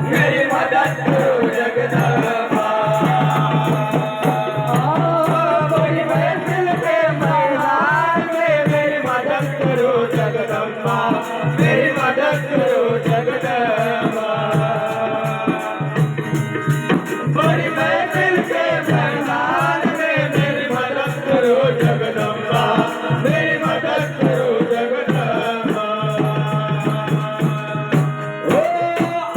मेरी मदद करो जगदम्बा। बड़ी महफिल के मैदान में मेरी मदद करो जगदम्बा, मेरी मदद करो जगदम्बा। बड़ी महफिल के मैदान में मेरी मदद करो जगदम्बा, मेरी मदद करो जगदम्बा।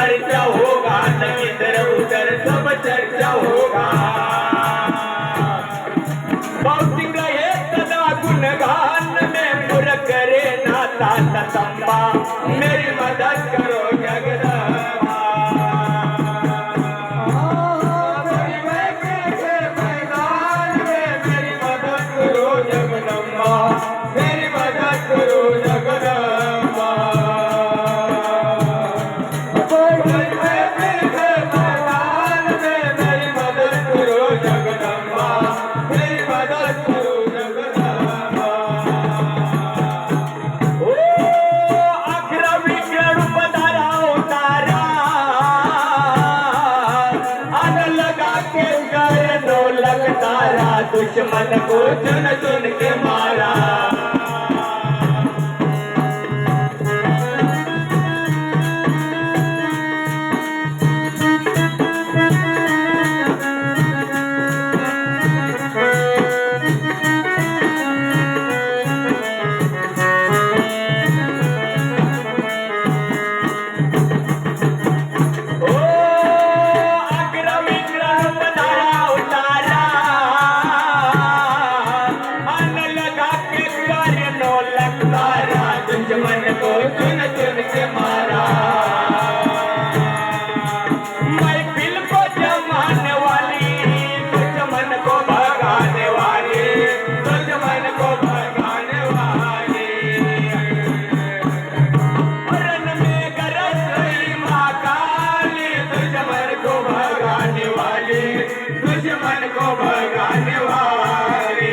चर्चा होगा न इधर उधर सब चर्चा होगा। भौतिक रहे सदा गुणगान में पुर करे नाता तंबा, मेरी मदद करो जगदम्बा। उतारा, दुश्मन को चुन चुन के मारा। दुश्मन को चुन चुन के मारा। महफिल को जमाने वाली, दुश्मन को भगाने वाली, दुश्मन को भगाने वाली। रण में गरज रही माँ काली, दुश्मन को भगाने वाली, दुश्मन को भगाने वाली।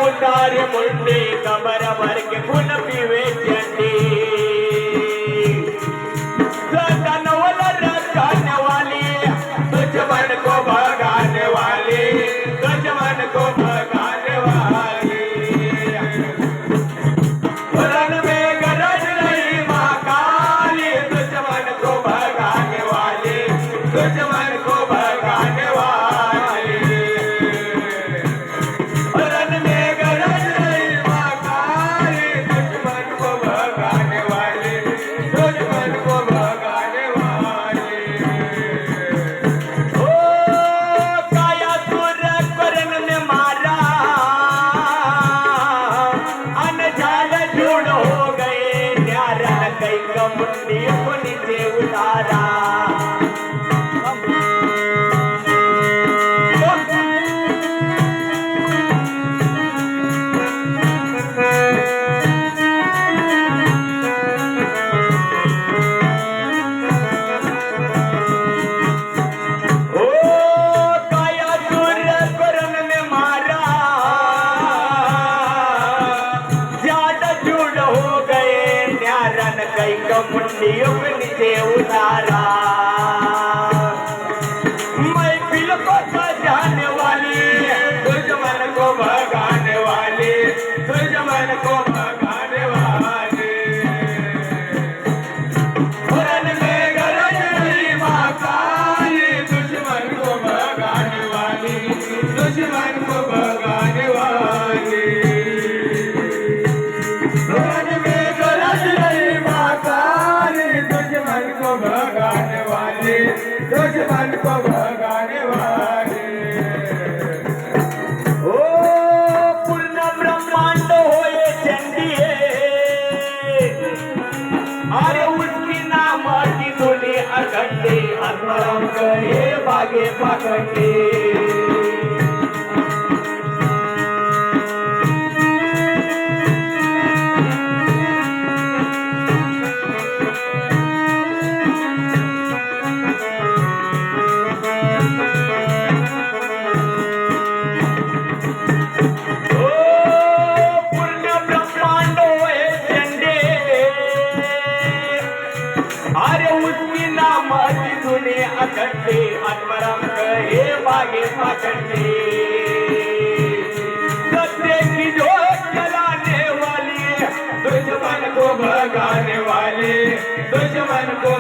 उतार मुंडे कमर भर के खून पीवे चंडी। रचाने वाली, दुश्मन को भगाने वाली, दुश्मन को भगाने वाली। रण में गरज रही माँ काली, दुश्मन को भगाने वाली, दुश्मन को भगाने वाली। मुंडी को नीचे उतारा। मुंडियों के नीचे उतारा। महफिल को सजाने वाली, दुश्मन को भगाने वाली, दुश्मन को भगाने वाली। रण में गरज रही माँ काली, दुश्मन को भगाने वाली, दुश्मन को भगाने वाली। दुश्मन को भगाने वाले, दुश्मन को भगाने वाले। ओ पूर्ण ब्रह्मांड होए चंडी, अरे उसकी नाम की धुनी अखंडे, आत्माराम करे बागे पाखंडे। अखंडे आत्माराम कहे बागे पाखंडे। सत्य की जोत जलाने वाली, दुश्मन को भगाने वाली, दुश्मन को